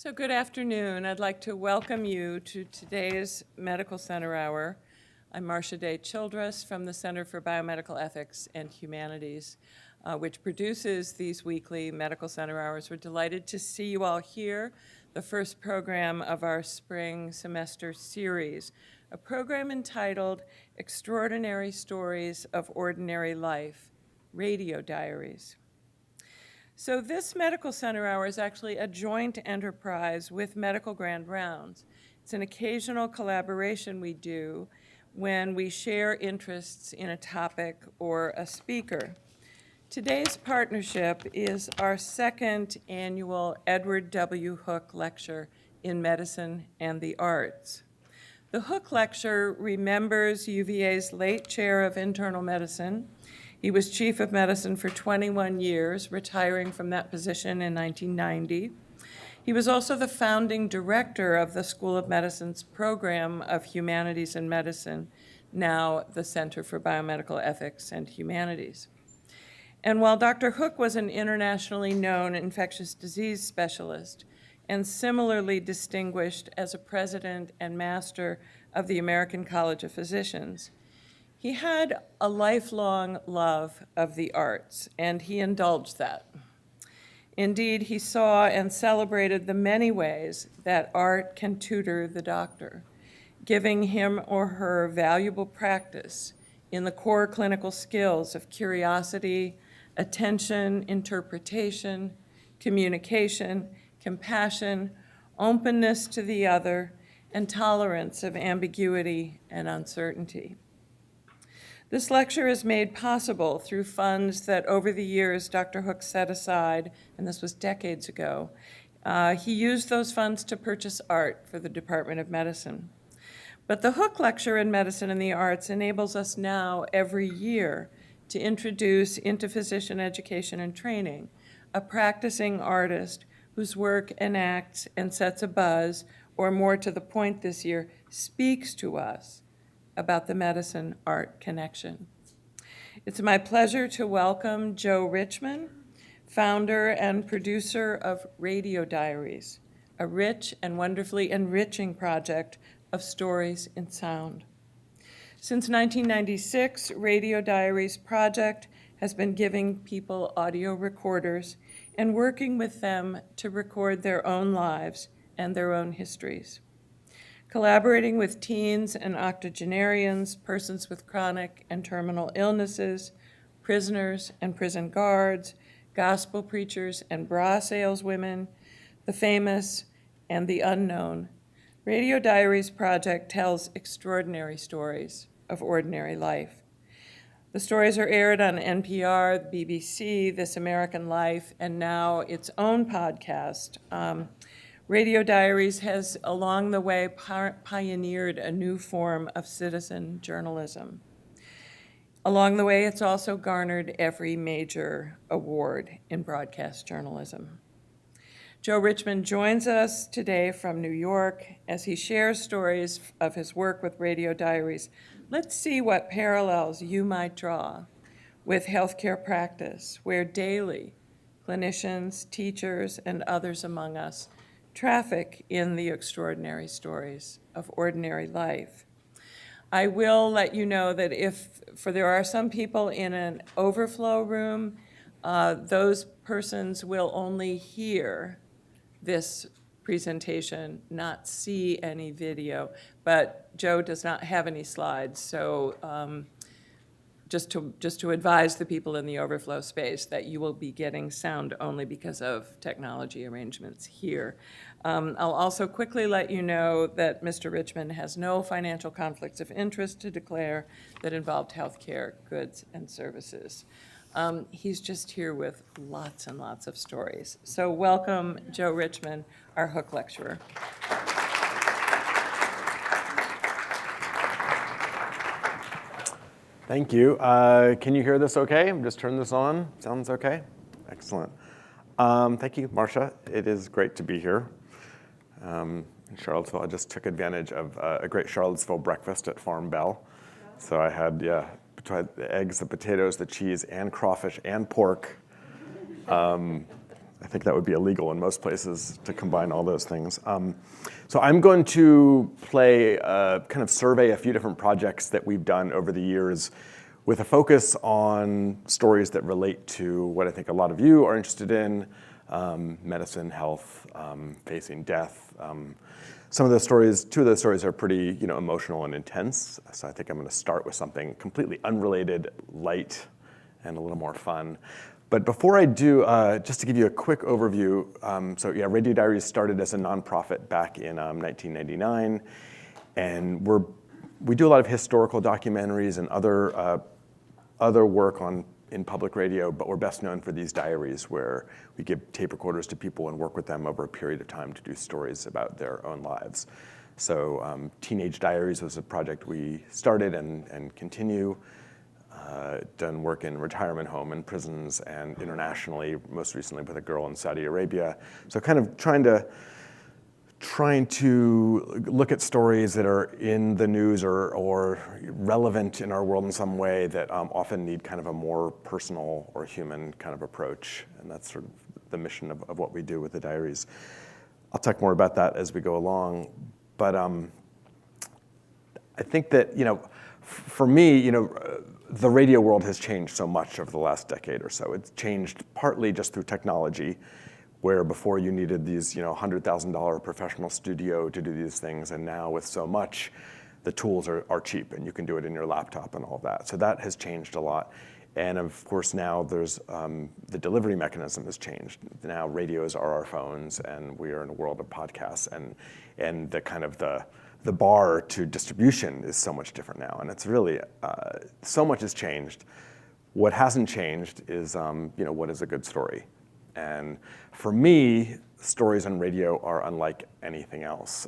So good afternoon. I'd like to welcome you to today's Medical Center Hour. I'm Marcia Day Childress from the Center for Biomedical Ethics and Humanities, which produces these weekly Medical Center Hours. We're delighted to see you all here, the first program of our spring semester series, a program entitled Extraordinary Stories of Ordinary Life, Radio Diaries. So this Medical Center Hour is actually a joint enterprise with Medical Grand Rounds. It's an occasional collaboration we do when we share interests in a topic or a speaker. Today's partnership is our second annual Edward W. Hook Lecture in Medicine and the Arts. The Hook Lecture remembers UVA's late chair of internal medicine. He was chief of medicine for 21 years, retiring from that position in 1990. He was also the founding director of the School of Medicine's program of Humanities and Medicine, now the Center for Biomedical Ethics and Humanities. And while Dr. Hook was an internationally known infectious disease specialist and similarly distinguished as a president and master of the American College of Physicians, he had a lifelong love of the arts, and he indulged that. Indeed, he saw and celebrated the many ways that art can tutor the doctor, giving him or her valuable practice in the core clinical skills of curiosity, attention, interpretation, communication, compassion, openness to the other, and tolerance of ambiguity and uncertainty. This lecture is made possible through funds that over the years Dr. Hook set aside, and this was decades ago. He used those funds to purchase art for the Department of Medicine. But the Hook Lecture in Medicine and the Arts enables us now every year to introduce into physician education and training a practicing artist whose work enacts and sets a buzz, or more to the point this year, speaks to us about the medicine-art connection. It's my pleasure to welcome Joe Richman, founder and producer of Radio Diaries, a rich and wonderfully enriching project of stories in sound. Since 1996, Radio Diaries project has been giving people audio recorders and working with them to record their own lives and their own histories. Collaborating with teens and octogenarians, persons with chronic and terminal illnesses, prisoners and prison guards, gospel preachers and bra saleswomen, the famous and the unknown, Radio Diaries project tells extraordinary stories of ordinary life. The stories are aired on NPR, the BBC, This American Life, and now its own podcast. Radio Diaries has, along the way, pioneered a new form of citizen journalism. Along the way, it's also garnered every major award in broadcast journalism. Joe Richman joins us today from New York as he shares stories of his work with Radio Diaries. Let's see what parallels you might draw with healthcare practice, where daily clinicians, teachers, and others among us traffic in the extraordinary stories of ordinary life. I will let you know that there are some people in an overflow room, those persons will only hear this presentation, not see any video, but Joe does not have any slides, so just to advise the people in the overflow space that you will be getting sound only because of technology arrangements here. I'll also quickly let you know that Mr. Richman has no financial conflicts of interest to declare that involved healthcare goods and services. He's just here with lots and lots of stories. So welcome, Joe Richman, our Hook lecturer. Thank you. Can you hear this okay? Just turn this on. Sounds okay? Excellent. Thank you, Marcia. It is great to be here in Charlottesville. I just took advantage of a great Charlottesville breakfast at Farm Bell. So I had, between the eggs, the potatoes, the cheese, and crawfish, and pork. I think that would be illegal in most places to combine all those things. So I'm going to kind of survey a few different projects that we've done over the years with a focus on stories that relate to what I think a lot of you are interested in, medicine, health, facing death. Two of those stories are pretty emotional and intense. So I think I'm going to start with something completely unrelated, light, and a little more fun. But before I do, just to give you a quick overview, Radio Diaries started as a nonprofit back in 1999, and we do a lot of historical documentaries and other work in public radio, but we're best known for these diaries where we give tape recorders to people and work with them over a period of time to do stories about their own lives. So Teenage Diaries was a project we started and continue. Done work in retirement home and prisons and internationally, most recently with a girl in Saudi Arabia. So kind of trying to look at stories that are in the news or relevant in our world in some way that often need kind of a more personal or human kind of approach. And that's sort of the mission of what we do with the diaries. I'll talk more about that as we go along. But I think that, for me, the radio world has changed so much over the last decade or so. It's changed partly just through technology, where before you needed these, $100,000 professional studio to do these things, and now with so much, the tools are cheap, and you can do it in your laptop and all of that. So that has changed a lot. And of course now there's, the delivery mechanism has changed. Now radios are our phones, and we are in a world of podcasts, and the kind of the bar to distribution is so much different now, and it's really, so much has changed. What hasn't changed is, what is a good story? And for me, stories on radio are unlike anything else.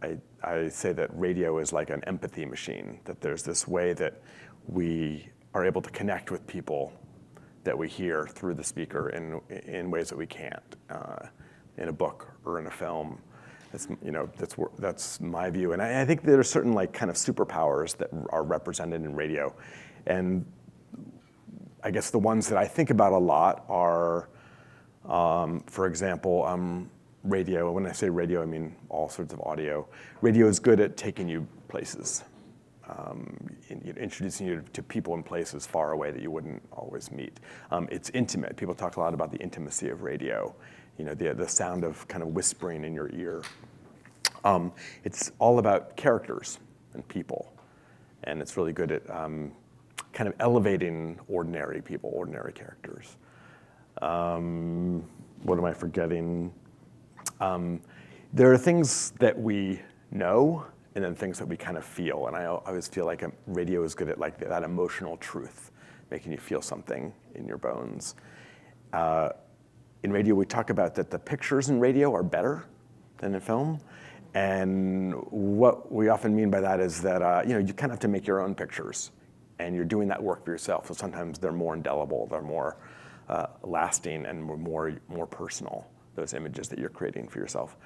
I say that radio is like an empathy machine, that there's this way that we are able to connect with people that we hear through the speaker in ways that we can't in a book or in a film. That's my view, and I think there are certain kind of superpowers that are represented in radio, and I guess the ones that I think about a lot are, for example, radio. When I say radio, I mean all sorts of audio. Radio is good at taking you places, introducing you to people and places far away that you wouldn't always meet. It's intimate. People talk a lot about the intimacy of radio. The sound of kind of whispering in your ear. It's all about characters and people, and it's really good at kind of elevating ordinary people, ordinary characters. What am I forgetting? There are things that we know, and then things that we kind of feel, and I always feel like radio is good at that emotional truth, making you feel something in your bones. In radio, we talk about that the pictures in radio are better than in film. And what we often mean by that is that you kind of have to make your own pictures, and you're doing that work for yourself. So sometimes they're more indelible, they're more lasting, and more personal, those images that you're creating for yourself.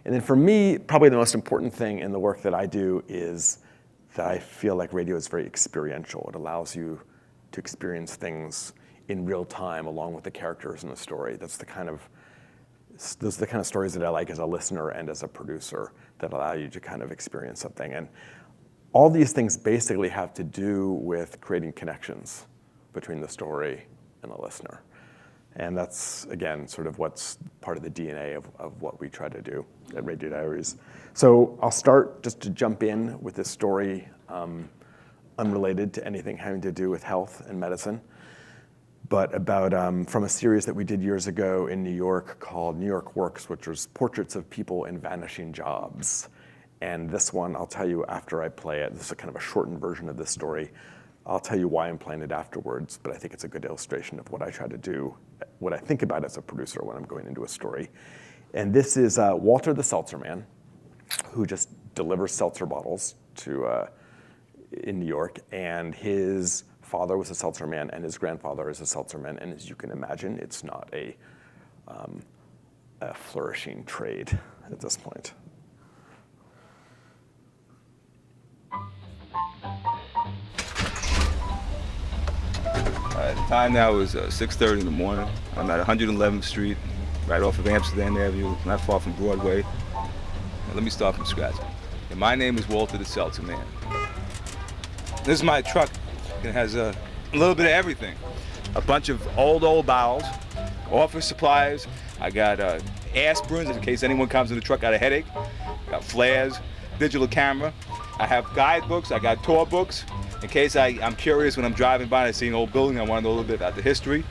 And then for me, probably the most important thing in the work that I do is that I feel like radio is very experiential. It allows you to experience things in real time along with the characters in the story. Those are the kind of stories that I like as a listener and as a producer, that allow you to kind of experience something. And all these things basically have to do with creating connections between the story and the listener. And that's, again, sort of what's part of the DNA of what we try to do at Radio Diaries. So I'll start just to jump in with this story unrelated to anything having to do with health and medicine, but about from a series that we did years ago in New York called New York Works, which was portraits of people in vanishing jobs. And this one, I'll tell you after I play it. This is a kind of a shortened version of this story. I'll tell you why I'm playing it afterwards, but I think it's a good illustration of what I try to do, what I think about as a producer when I'm going into a story. And this is Walter the Seltzer Man, who just delivers seltzer bottles in New York, and his father was a seltzer man, and his grandfather is a seltzer man, and as you can imagine, it's not a flourishing trade at this point. The time now is 6:30 in the morning. I'm at 111th Street, right off of Amsterdam Avenue, not far from Broadway. Now, let me start from scratch. And my name is Walter the Seltzer Man. This is my truck. It has a little bit of everything. A bunch of old bottles, office supplies. I got aspirins in case anyone comes in the truck got a headache. Got flares, digital camera. I have guidebooks, I got tour books. In case I'm curious when I'm driving by and I see an old building, I want to know a little bit about the history.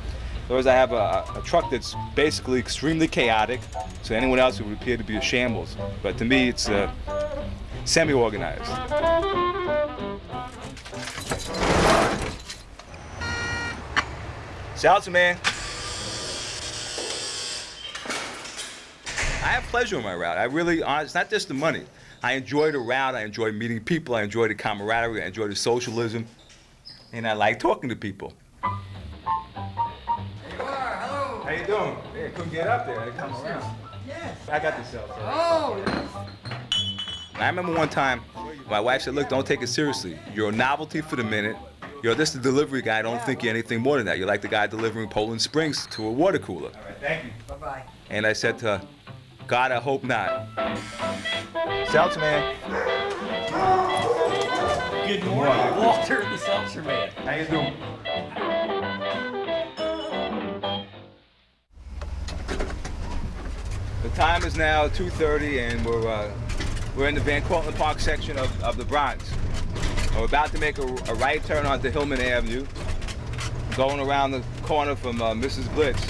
Otherwise, I have a truck that's basically extremely chaotic, so anyone else it would appear to be a shambles. But to me, it's semi-organized. Seltzer man. I have pleasure in my route. I really, it's not just the money. I enjoy the route, I enjoy meeting people, I enjoy the camaraderie, I enjoy the socialism, and I like talking to people. There you are, hello. How you doing? Yeah, couldn't get up there, I come around. Yes. I got the cell phone. Oh, yes. I remember one time, my wife said, look, don't take it seriously. You're a novelty for the minute. You're just a delivery guy, don't think you're anything more than that. You're like the guy delivering Poland Springs to a water cooler. All right, thank you. Bye-bye. And I said to her, God, I hope not. Seltzer man. Good morning, Walter the Seltzer Man. How you doing? The time is now 2:30 and we're in the Van Cortlandt Park section of the Bronx. We're about to make a right turn onto Hillman Avenue, going around the corner from Mrs. Blitz.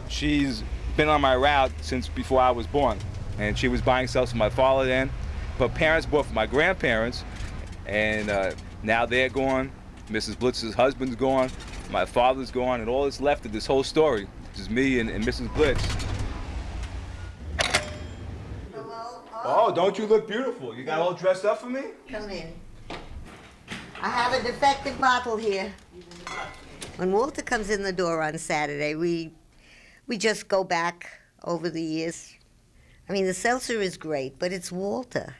She's been on my route since before I was born, and she was buying stuff for my father then. But parents bought for my grandparents, and now they're gone. Mrs. Blitz's husband's gone, my father's gone, and all that's left of this whole story is me and Mrs. Blitz. Hello? Oh, don't you look beautiful? You got all dressed up for me? Come in. I have a defective bottle here. When Walter comes in the door on Saturday, we just go back over the years. I mean, the seltzer is great, but it's Walter.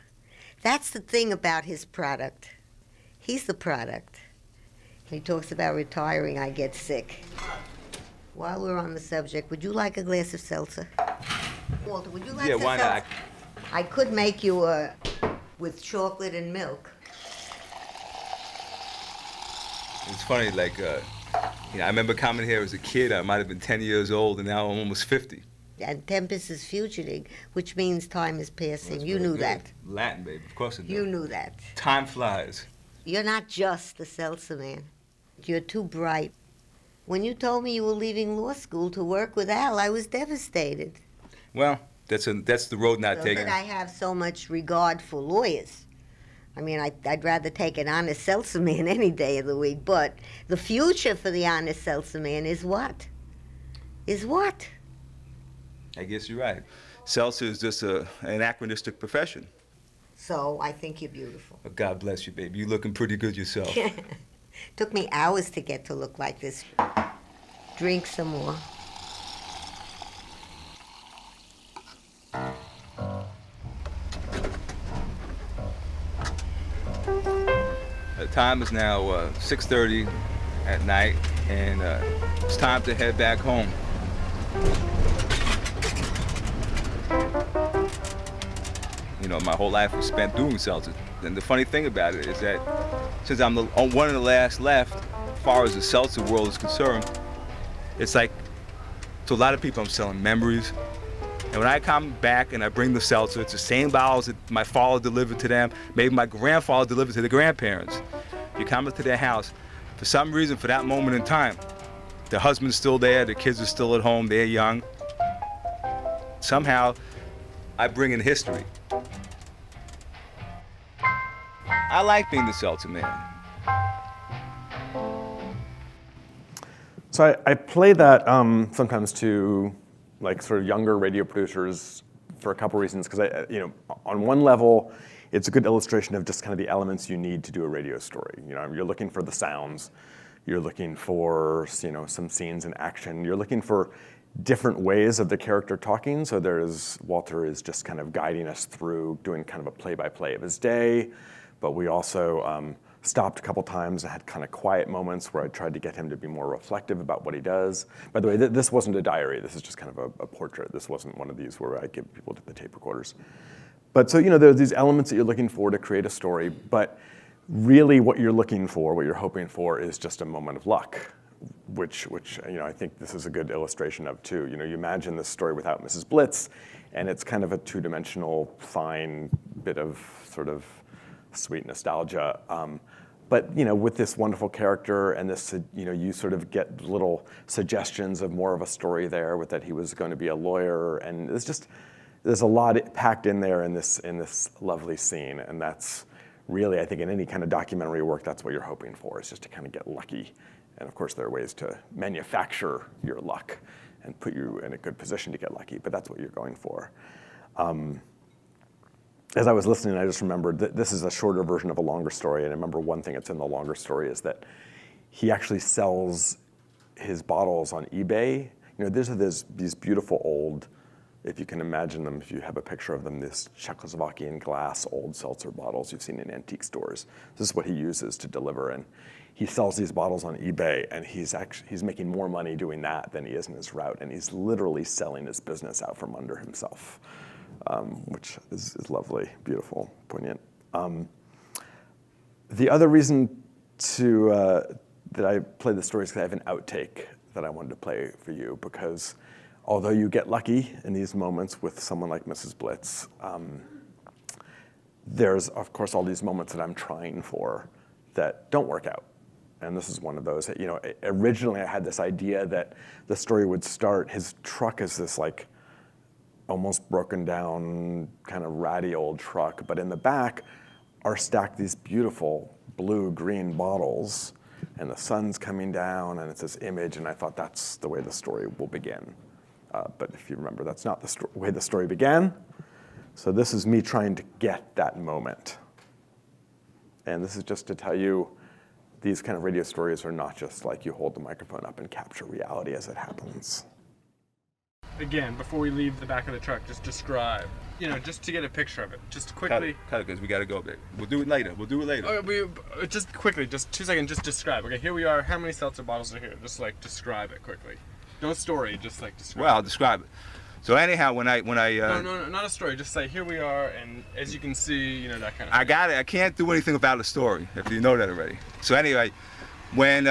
That's the thing about his product. He's the product. He talks about retiring, I get sick. While we're on the subject, would you like a glass of seltzer? Walter, would you like Yeah, some why seltzer? not? I could make you a with chocolate and milk. It's funny, like, I remember coming here as a kid. I might have been 10 years old, and now I'm almost 50. And tempus is fugiting, which means time is passing. That's You very knew good. that. Latin, baby. Of course it does. You knew that. Time flies. You're not just the seltzer man. You're too bright. When you told me you were leaving law school to work with Al, I was devastated. Well, that's the road not So taken. that I have so much regard for lawyers. I mean, I'd rather take an honest seltzer man any day of the week, but the future for the honest seltzer man is what? Is what? I guess you're right. Seltzer is just an anachronistic profession. So I think you're beautiful. But God bless you, baby. You're looking pretty good yourself. Took me hours to get to look like this. Drink some more. The time is now 6:30 at night, and it's time to head back home. You know, my whole life was spent doing seltzer. And the funny thing about it is that since I'm one of the last left, as far as the seltzer world is concerned, it's like, to a lot of people I'm selling memories. And when I come back and I bring the seltzer, it's the same bottles that my father delivered to them, maybe my grandfather delivered to the grandparents. You come into their house, for some reason, for that moment in time, the husband's still there, the kids are still at home, they're young. Somehow, I bring in history. I like being the seltzer man. So I play that sometimes to like sort of younger radio producers for a couple reasons, because on one level, it's a good illustration of just kind of the elements you need to do a radio story. You know, you're looking for the sounds, you're looking for some scenes in action, you're looking for different ways of the character talking. So Walter is just kind of guiding us through doing kind of a play-by-play of his day, but we also stopped a couple times and had kind of quiet moments where I tried to get him to be more reflective about what he does. By the way, this wasn't a diary. This is just kind of a portrait. This wasn't one of these where I give people to the tape recorders. But so, there's these elements that you're looking for to create a story, but really what you're looking for, what you're hoping for, is just a moment of luck, which I think this is a good illustration of too. You imagine this story without Mrs. Blitz, and it's kind of a two-dimensional, fine bit of sort of sweet nostalgia. But with this wonderful character and this, you sort of get little suggestions of more of a story there, with that he was going to be a lawyer, and there's a lot packed in there in this lovely scene, and that's really, I think, in any kind of documentary work, that's what you're hoping for, is just to kind of get lucky. And of course, there are ways to manufacture your luck and put you in a good position to get lucky, but that's what you're going for. As I was listening, I just remembered that this is a shorter version of a longer story, and I remember one thing that's in the longer story is that he actually sells his bottles on eBay. There's these beautiful old, if you can imagine them, if you have a picture of them, this Czechoslovakian glass old seltzer bottles you've seen in antique stores. This is what he uses to deliver, and he sells these bottles on eBay, and he's making more money doing that than he is in his route, and he's literally selling his business out from under himself, which is lovely, beautiful, poignant. The other reason that I play the story is because I have an outtake that I wanted to play for you, because although you get lucky in these moments with someone like Mrs. Blitz, there's, of course, all these moments that I'm trying for that don't work out. And this is one of those. Originally I had this idea that the story would start, his truck is this like almost broken down, kind of ratty old truck, but in the back are stacked these beautiful blue-green bottles, and the sun's coming down, and it's this image, and I thought that's the way the story will begin. But if you remember, that's not the way the story began. So this is me trying to get that moment. And this is just to tell you, these kind of radio stories are not just like you hold the microphone up and capture reality as it happens. Again, before we leave the back of the truck, just describe, just to get a picture of it. Just quickly. Cut it, because we got to go, babe. We'll do it later. Just quickly, just 2 seconds, just describe. Okay, here we are. How many seltzer bottles are here? Just describe it quickly. No story, just describe. Well, I'll describe it. So anyhow, when I No, not a story. Just say here we are, and as you can see, that kind of. I got it. I can't do anything without a story, if you know that already. So anyway, when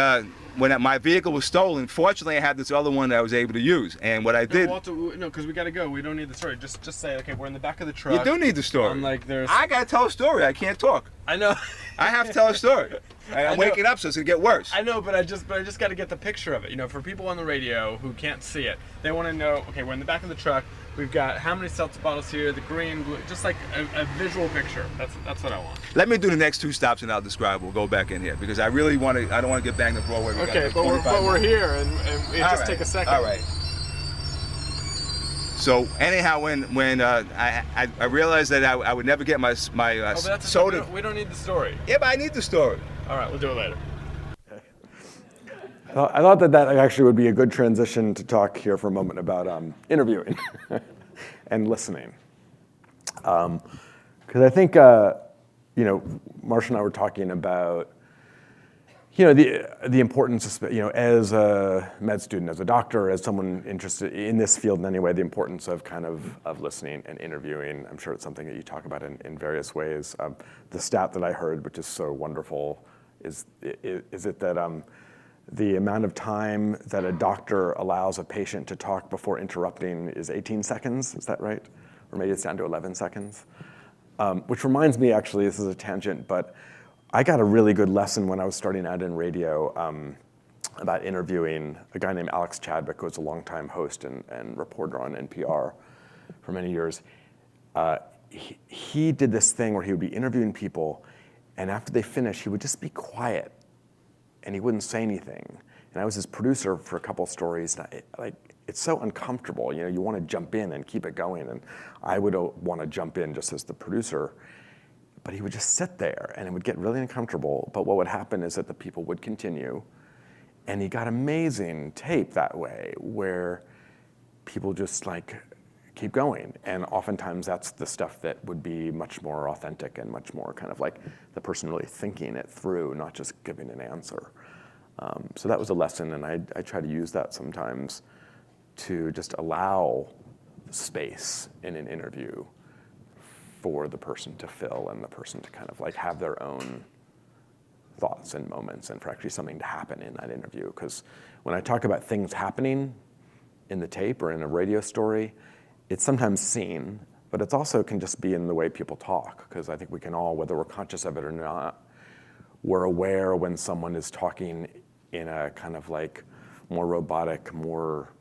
my vehicle was stolen, fortunately I had this other one that I was able to use. And what I did. Walter, no, because we gotta go. We don't need the story. Just say, okay, we're in the back of the truck. You do need the story. There's. I gotta tell a story. I can't talk. I know. I have to tell a story. I'm waking up, so it's gonna get worse. I know, but I just got to get the picture of it. For people on the radio who can't see it, they want to know. Okay, we're in the back of the truck. We've got how many seltzer bottles here? The green, blue, just like a visual picture. That's what I want. Let me do the next 2 stops, and I'll describe. We'll go back in here because I really want to. I don't want to get banged up Broadway. Okay, but we're here, and it just take a second. All right. So anyhow, when I realized that I would never get my soda. We don't need the story. Yeah, but I need the story. All right, we'll do it later. I thought that actually would be a good transition to talk here for a moment about interviewing and listening. Because I think, Marsha and I were talking about, the importance of, as a med student, as a doctor, as someone interested in this field in any way, the importance of kind of listening and interviewing. I'm sure it's something that you talk about in various ways. The stat that I heard, which is so wonderful, is it that the amount of time that a doctor allows a patient to talk before interrupting is 18 seconds, is that right? Or maybe it's down to 11 seconds. Which reminds me, actually, this is a tangent, but I got a really good lesson when I was starting out in radio about interviewing a guy named Alex Chadwick, who was a longtime host and reporter on NPR for many years. He did this thing where he would be interviewing people, and after they finished, he would just be quiet, and he wouldn't say anything. And I was his producer for a couple stories. And it's so uncomfortable. You want to jump in and keep it going, and I would want to jump in just as the producer. But he would just sit there, and it would get really uncomfortable. But what would happen is that the people would continue, and he got amazing tape that way, where people just keep going. And oftentimes that's the stuff that would be much more authentic and much more kind of like the person really thinking it through, not just giving an answer. So that was a lesson, and I try to use that sometimes to just allow space in an interview for the person to fill and the person to kind of like have their own thoughts and moments and for actually something to happen in that interview. Because when I talk about things happening in the tape or in a radio story, it's sometimes seen, but it's also can just be in the way people talk. Because I think we can all, whether we're conscious of it or not, we're aware when someone is talking in a kind of like more robotic, more,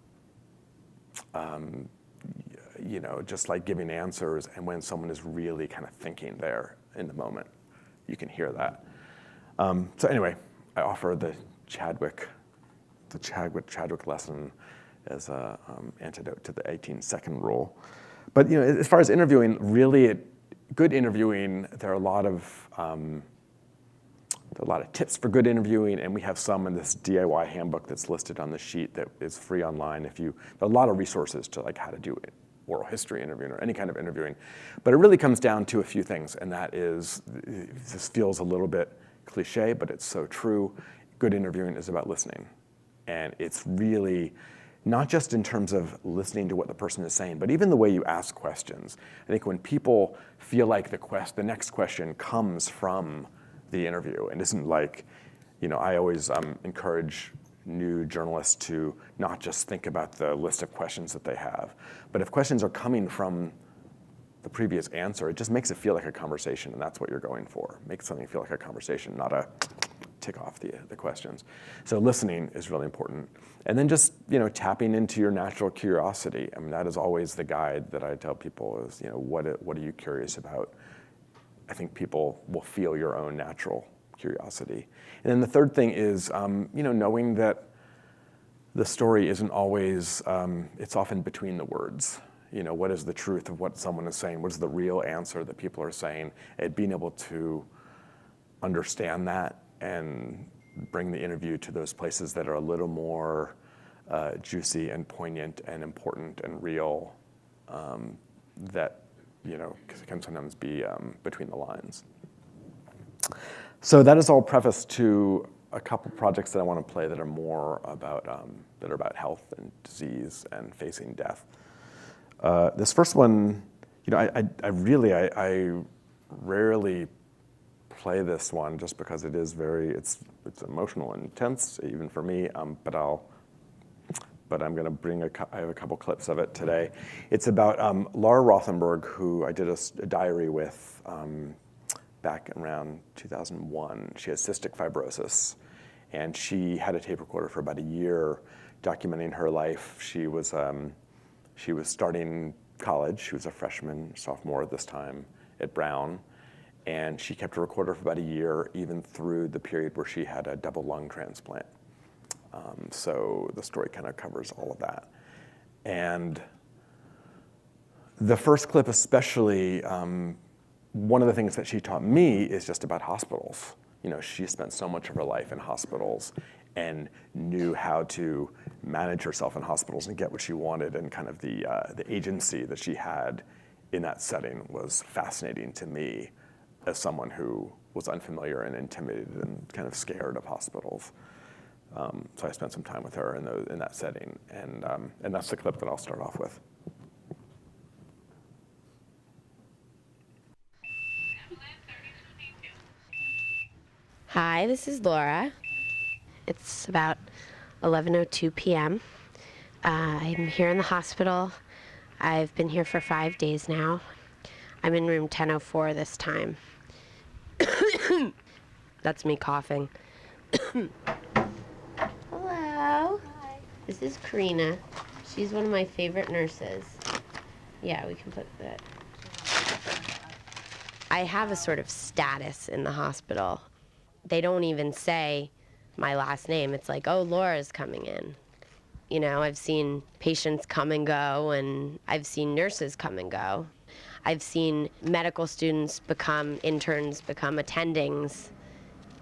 just like giving answers, and when someone is really kind of thinking there in the moment, you can hear that. So anyway, I offer the Chadwick lesson as an antidote to the 18-second rule. But as far as interviewing, really, good interviewing, there are a lot of tips for good interviewing, and we have some in this DIY handbook that's listed on the sheet that is free online. There are a lot of resources to like how to do it, oral history interviewing or any kind of interviewing. But it really comes down to a few things, and that is, this feels a little bit cliche, but it's so true. Good interviewing is about listening. And it's really not just in terms of listening to what the person is saying, but even the way you ask questions. I think when people feel like the next question comes from the interview and isn't like, I always encourage new journalists to not just think about the list of questions that they have, but if questions are coming from the previous answer, it just makes it feel like a conversation, and that's what you're going for. Make something feel like a conversation, not a tick off the questions. So listening is really important. And then just, tapping into your natural curiosity. I mean, that is always the guide that I tell people is, what are you curious about? I think people will feel your own natural curiosity. And then the third thing is, knowing that the story isn't always, it's often between the words. What is the truth of what someone is saying? What is the real answer that people are saying? And being able to understand that and bring the interview to those places that are a little more juicy and poignant and important and real, that, can sometimes be between the lines. So that is all preface to a couple projects that I want to play that are more about, health and disease and facing death. This first one, I rarely play this one just because it is it's emotional and intense, even for me. But I'm going to I have a couple clips of it today. It's about Laura Rothenberg, who I did a diary with back around 2001. She has cystic fibrosis, and she had a tape recorder for about a year documenting her life. She was starting college. She was a freshman, sophomore at this time at Brown. And she kept a recorder for about a year, even through the period where she had a double lung transplant. So the story kind of covers all of that. And the first clip especially, one of the things that she taught me is just about hospitals. She spent so much of her life in hospitals and knew how to manage herself in hospitals and get what she wanted, and kind of the agency that she had in that setting was fascinating to me as someone who was unfamiliar and intimidated and kind of scared of hospitals. So I spent some time with her in that setting, and that's the clip that I'll start off with. Hi, this is Laura. It's about 11:02 p.m. I'm here in the hospital. I've been here for 5 days now. I'm in room 1004 this time. That's me coughing. Hello. Hi. This is Karina. She's one of my favorite nurses. Yeah, we can put that. I have a sort of status in the hospital. They don't even say my last name. It's like, oh, Laura's coming in. I've seen patients come and go, and I've seen nurses come and go. I've seen medical students become interns, become attendings.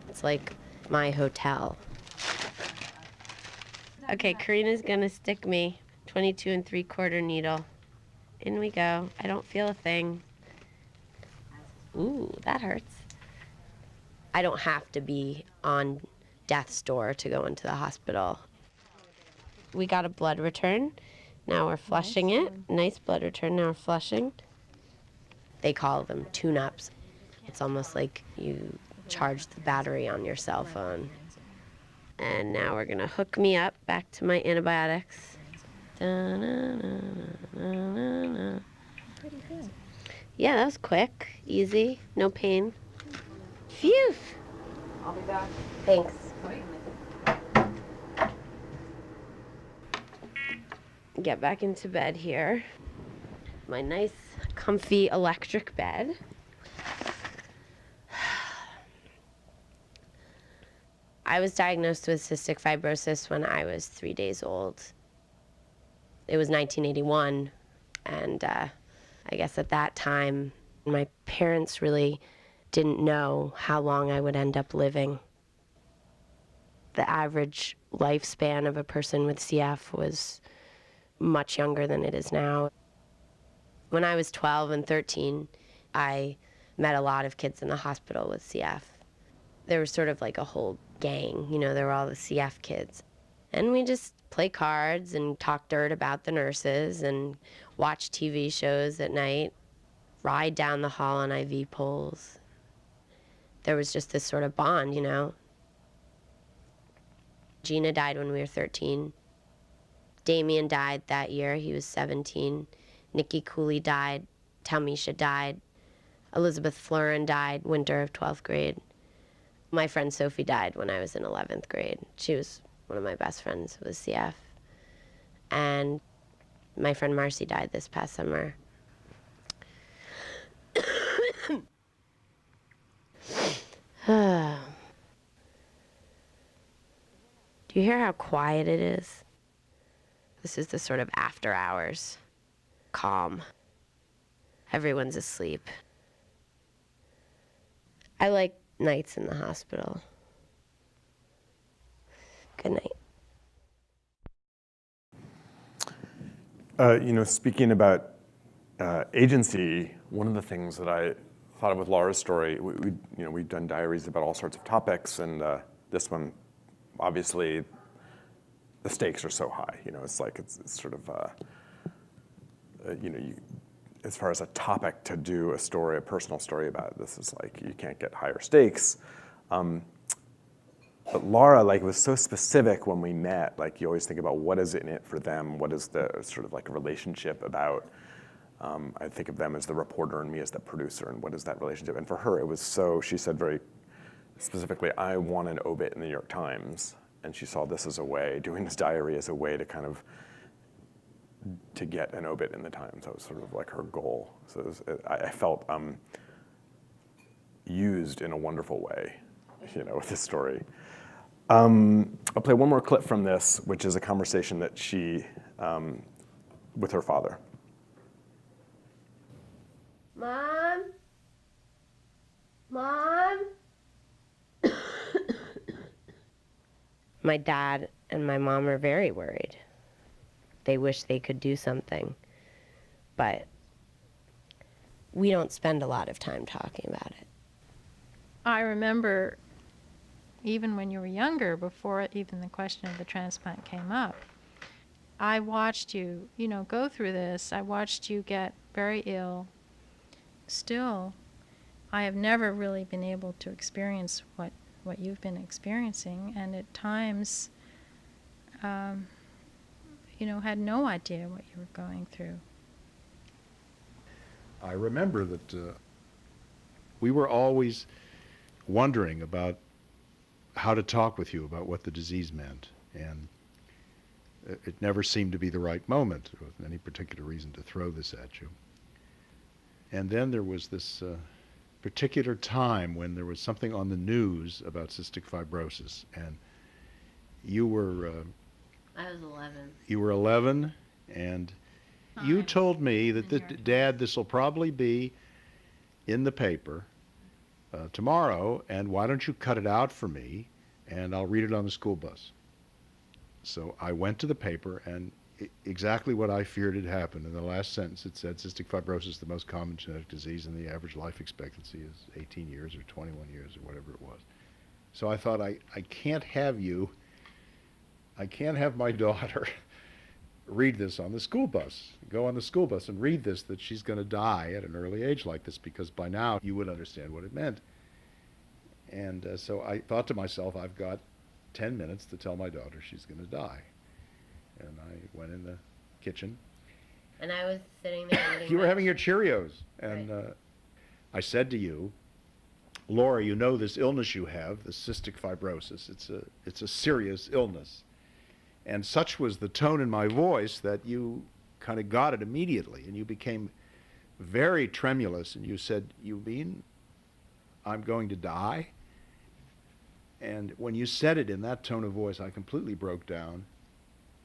It's like my hotel. Okay, Karina's gonna stick me 22 3/4 needle. In we go. I don't feel a thing. Ooh, that hurts. I don't have to be on death's door to go into the hospital. We got a blood return. Now we're flushing it. Nice blood return. Now we're flushing. They call them tune-ups. It's almost like you charge the battery on your cell phone. And now we're gonna hook me up back to my antibiotics. Da-na-na-na-na-na. Yeah, that was quick, easy, no pain. Phew. I'll be back. Thanks. Get back into bed here. My nice, comfy electric bed. I was diagnosed with cystic fibrosis when I was 3 days old. It was 1981, and I guess at that time, my parents really didn't know how long I would end up living. The average lifespan of a person with CF was much younger than it is now. When I was 12 and 13, I met a lot of kids in the hospital with CF. There was sort of like a whole gang, you know, there were all the CF kids. And we just play cards and talk dirt about the nurses and watch TV shows at night, ride down the hall on IV poles. There was just this sort of bond, you know. Gina died when we were 13. Damien died that year, he was 17. Nikki Cooley died. Talmisha died. Elizabeth Florin died winter of 12th grade. My friend Sophie died when I was in 11th grade. She was one of my best friends with CF. And my friend Marcy died this past summer. Do you hear how quiet it is? This is the sort of after hours. Calm. Everyone's asleep. I like nights in the hospital. Good night. Speaking about agency, one of the things that I thought of with Laura's story, we've done diaries about all sorts of topics, and this one, obviously, the stakes are so high. It's sort of, as far as a topic to do a story, a personal story about, this is like, you can't get higher stakes. But Laura, was so specific when we met. You always think about what is in it for them, what is the sort of relationship about. I think of them as the reporter and me as the producer, and what is that relationship? And for her, it was so, she said very specifically, I want an obit in the New York Times. And she saw this as a way, doing this diary as a way to kind of, to get an obit in the Times. That was sort of her goal. So I felt used in a wonderful way, with this story. I'll play one more clip from this, which is a conversation that she, with her father. Mom? Mom? My dad and my mom are very worried. They wish they could do something, but we don't spend a lot of time talking about it. I remember even when you were younger, before even the question of the transplant came up, I watched you, go through this. I watched you get very ill. Still, I have never really been able to experience what you've been experiencing, and at times, had no idea what you were going through. I remember that we were always wondering about how to talk with you about what the disease meant, and it never seemed to be the right moment, with any particular reason to throw this at you. And then there was this particular time when there was something on the news about cystic fibrosis, and you were... I was 11. You were 11, and you told me that, Dad, this will probably be in the paper tomorrow, and why don't you cut it out for me, and I'll read it on the school bus. So I went to the paper, and exactly what I feared had happened. In the last sentence, it said cystic fibrosis, the most common genetic disease, and the average life expectancy is 18 years or 21 years or whatever it was. So I thought, I can't have you, I can't have my daughter read this on the school bus, go on the school bus and read this, that she's going to die at an early age like this, because by now you would understand what it meant. And so I thought to myself, I've got 10 minutes to tell my daughter she's going to die. And I went in the kitchen. And I was sitting there eating. You were having your Cheerios. And Right. I said to you, Laura, you know this illness you have, the cystic fibrosis. It's a serious illness. And such was the tone in my voice that you kind of got it immediately. And you became very tremulous. And you said, you mean I'm going to die? And when you said it in that tone of voice, I completely broke down.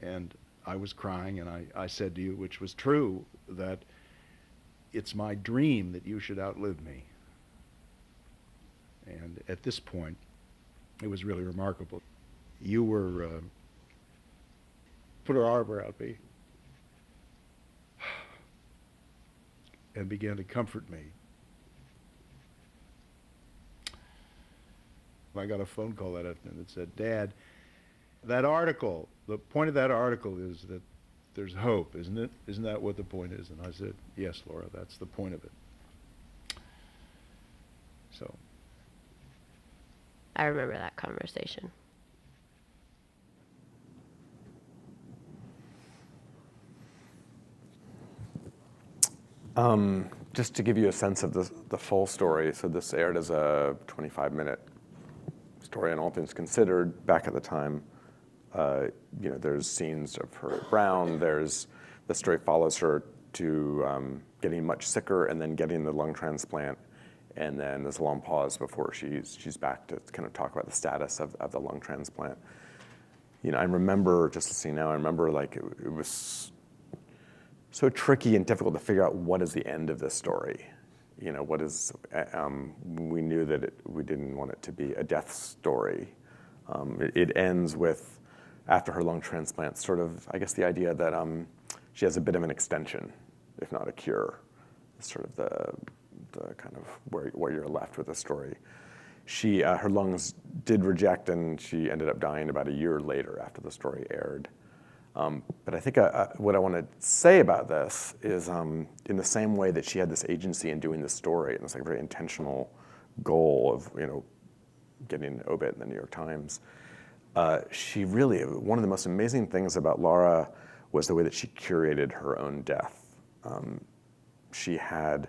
And I was crying, and I said to you, which was true, that it's my dream that you should outlive me. And at this point, it was really remarkable. You were, put her arm around me and began to comfort me. I got a phone call that afternoon that said, Dad, that article, the point of that article is that there's hope, isn't it? Isn't that what the point is? And I said, yes, Laura, that's the point of it. So. I remember that conversation. Just to give you a sense of the full story, so this aired as a 25-minute story on All Things Considered back at the time. There's scenes of her at Brown. The story follows her to getting much sicker and then getting the lung transplant. And then there's a long pause before she's back to kind of talk about the status of the lung transplant. I remember, just listening now, I remember like it was so tricky and difficult to figure out what is the end of this story. What is, we knew that we didn't want it to be a death story. It ends with, after her lung transplant, sort of, I guess the idea that she has a bit of an extension, if not a cure. It's sort of the kind of where you're left with the story. Her lungs did reject, and she ended up dying about a year later after the story aired. But I think what I want to say about this is, in the same way that she had this agency in doing this story, and this like very intentional goal of getting an obit in the New York Times, she really, one of the most amazing things about Laura was the way that she curated her own death. She had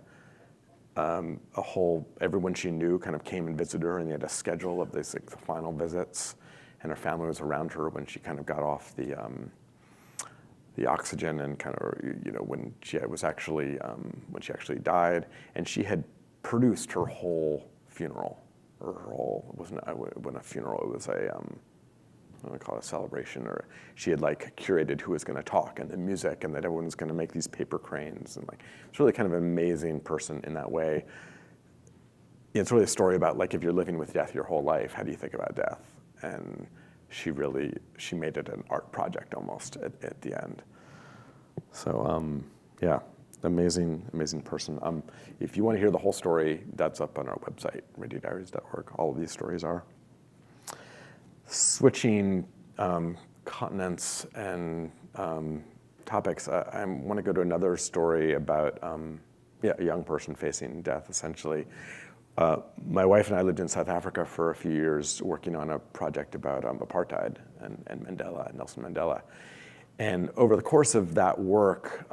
everyone she knew kind of came and visited her, and they had a schedule of these like the final visits, and her family was around her when she kind of got off the oxygen and kind of, when she actually died, and she had produced her whole funeral, or her whole, it wasn't a funeral, it was I don't want to call it a celebration, or she had like curated who was going to talk and the music, and that everyone was going to make these paper cranes, and like it's really kind of an amazing person in that way. It's really a story about like if you're living with death your whole life, how do you think about death? And she made it an art project almost at the end. So yeah, amazing person. If you want to hear the whole story, that's up on our website, radiodiaries.org. All of these stories are. Switching continents and topics, I want to go to another story about a young person facing death, essentially. My wife and I lived in South Africa for a few years working on a project about apartheid and Nelson Mandela. And over the course of that work,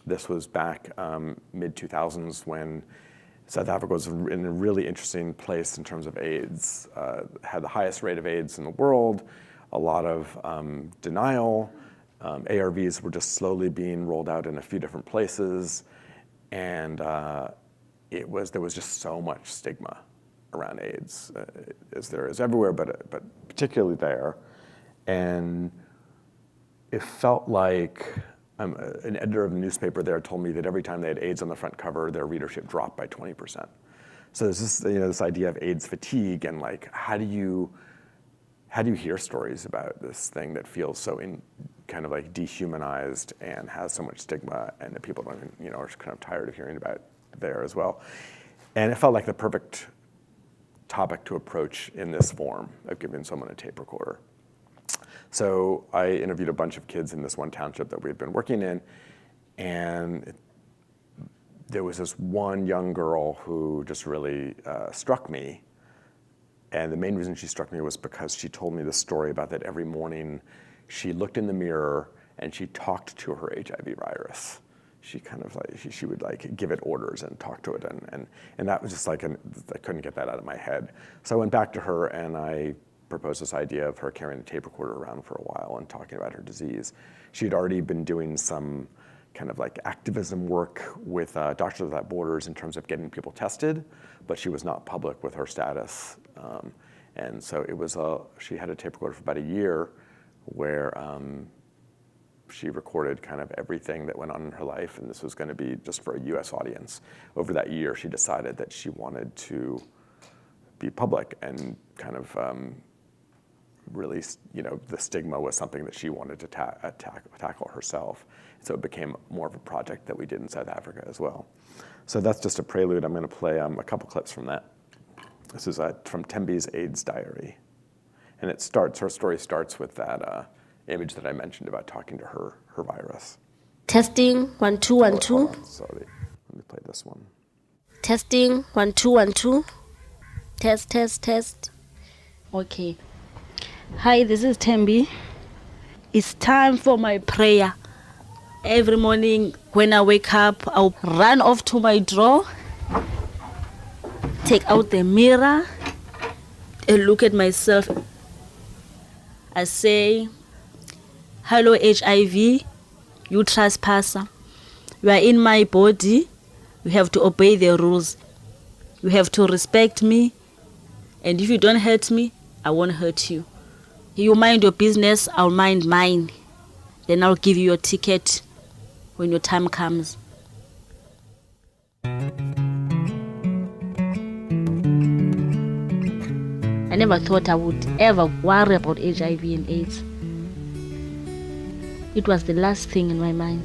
this was back mid-2000s when South Africa was in a really interesting place in terms of AIDS. Had the highest rate of AIDS in the world, a lot of denial. ARVs were just slowly being rolled out in a few different places. And there was just so much stigma around AIDS, as there is everywhere, but particularly there. And it felt like an editor of a newspaper there told me that every time they had AIDS on the front cover, their readership dropped by 20%. So there's this idea of AIDS fatigue, and like how do you hear stories about this thing that feels so kind of like dehumanized and has so much stigma, and that people don't even, you know, are kind of tired of hearing about it there as well. And it felt like the perfect topic to approach in this form of giving someone a tape recorder. So I interviewed a bunch of kids in this one township that we had been working in, and there was this one young girl who just really struck me. And the main reason she struck me was because she told me this story about that every morning she looked in the mirror and she talked to her HIV virus. She kind of like, she would like give it orders and talk to it. And that was just like, I couldn't get that out of my head. So I went back to her and I proposed this idea of her carrying a tape recorder around for a while and talking about her disease. She had already been doing some kind of like activism work with Doctors Without Borders in terms of getting people tested, but she was not public with her status. And so it was she had a tape recorder for about a year where she recorded kind of everything that went on in her life, and this was going to be just for a US audience. Over that year, she decided that she wanted to be public and kind of really, you know, the stigma was something that she wanted to tackle herself. So it became more of a project that we did in South Africa as well. So that's just a prelude. I'm going to play a couple clips from that. This is from Tembi's AIDS diary. And it starts, her story starts with that image that I mentioned about talking to her virus. Testing 1 2 1 2. Sorry, let me play this one. Testing 1 2 1 2. Test test test. Okay. Hi, this is Tembi. It's time for my prayer. Every morning when I wake up, I'll run off to my drawer, take out the mirror, and look at myself. I say, hello HIV, you trespasser. You are in my body. You have to obey the rules. You have to respect me. And if you don't hurt me, I won't hurt you. You mind your business, I'll mind mine. Then I'll give you your ticket when your time comes. I never thought I would ever worry about HIV and AIDS. It was the last thing in my mind.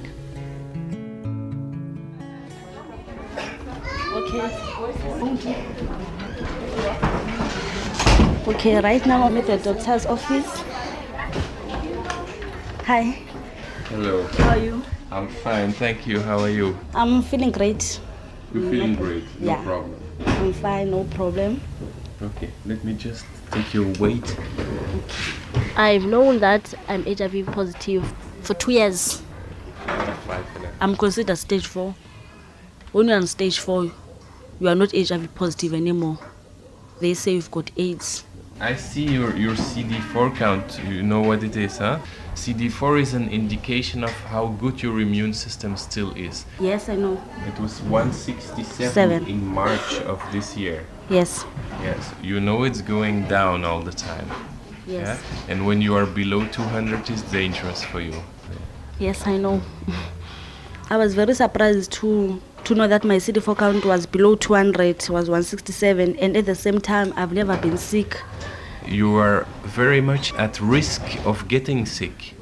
Okay, right now I'm at the doctor's office. Hi. Hello. How are you? I'm fine, thank you. How are you? I'm feeling great. You're feeling great, no Yeah. problem. I'm fine, no problem. Okay, let me just take your weight. I've known that I'm HIV positive for 2 years. I'm considered stage 4. When you're on stage 4, you are not HIV positive anymore. They say you've got AIDS. I see your CD4 count. You know what it is, huh? CD4 is an indication of how good your immune system still is. Yes, I know. It was 167 in March of this year. Yes. Yes, you know it's going down all the time. Yes. Yeah? And when you are below 200, it's dangerous for you. Yes, I know. I was very surprised to know that my CD4 count was below 200, was 167, and at the same time, I've never been sick. You are very much at risk of getting sick.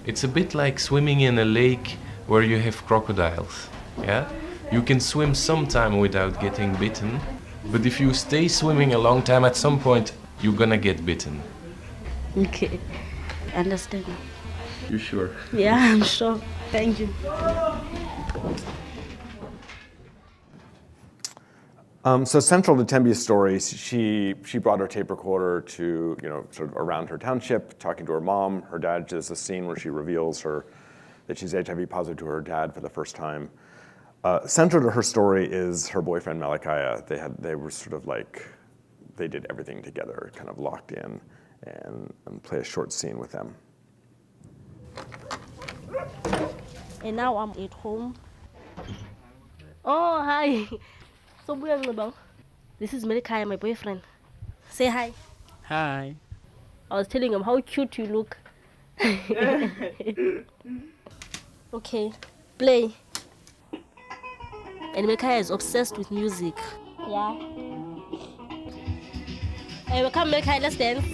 It's a bit like swimming in a lake where you have crocodiles. Yeah? You can swim sometime without getting bitten, but if you stay swimming a long time, at some point, you're gonna get bitten. Okay, understand. You sure? Yeah, I'm sure. Thank you. So central to Tembi's story, she brought her tape recorder to, you know, sort of around her township, talking to her mom, her dad. There's a scene where she reveals that she's HIV positive to her dad for the first time. Central to her story is her boyfriend Malachi. They were sort of like, they did everything together, kind of locked in, and play a short scene with them. And now I'm at home. Oh, hi. So this is Malachi, my boyfriend. Say hi. Hi. I was telling him how cute you look. Okay, play. And Malachi is obsessed with music. Yeah. Hey, come Malachi, let's dance.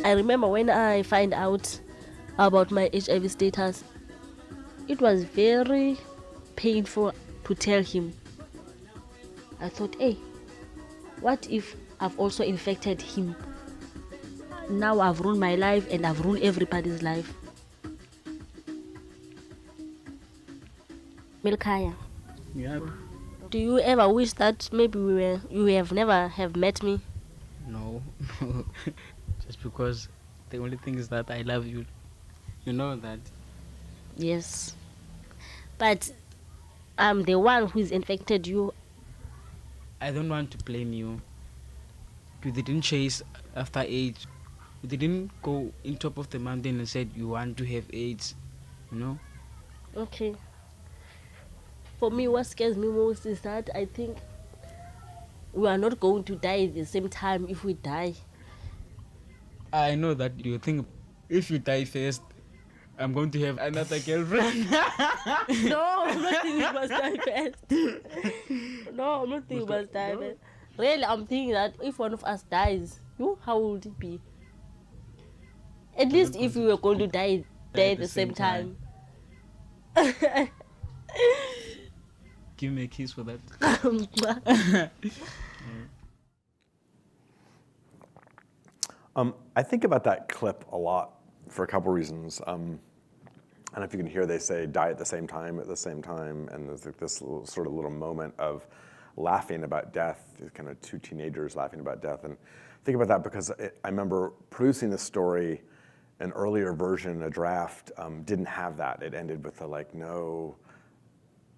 I remember when I find out about my HIV status, it was very painful to tell him. I thought, hey, what if I've also infected him? Now I've ruined my life and I've ruined everybody's life. Milkaya, Yeah. do you ever wish that maybe you have never have met me? No. Just because the only thing is that I love you. You know that. Yes. But I'm the one who's infected you. I don't want to blame you. You didn't chase after AIDS. You didn't go in top of the mountain and said you want to have AIDS. You know? Okay. For me, what scares me most is that I think we are not going to die at the same time if we die. I know that you think if you die first, I'm going to have another girlfriend. No, I'm not thinking you must die first. No, I'm not thinking you must die first. Really, I'm thinking that if one of us dies, how would it be? At least if we were going to die at the same time. Give me a kiss for that. I think about that clip a lot for a couple reasons. I don't know if you can hear they say die at the same time, and there's like this sort of little moment of laughing about death, kind of two teenagers laughing about death. And think about that because I remember producing this story, an earlier version, a draft, didn't have that. It ended with no,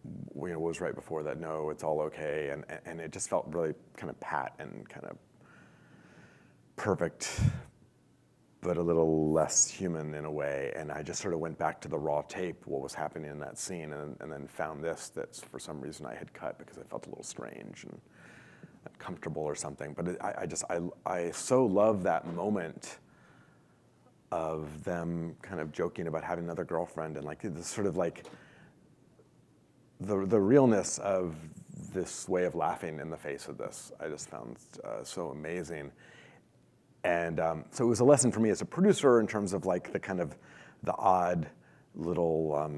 what was right before that, no, it's all okay. And it just felt really kind of pat and kind of perfect, but a little less human in a way. And I just sort of went back to the raw tape, what was happening in that scene, and then found this that's for some reason I had cut because I felt a little strange and uncomfortable or something. But I so love that moment of them kind of joking about having another girlfriend and this sort of the realness of this way of laughing in the face of this. I just found so amazing. And so it was a lesson for me as a producer in terms of the kind of the odd little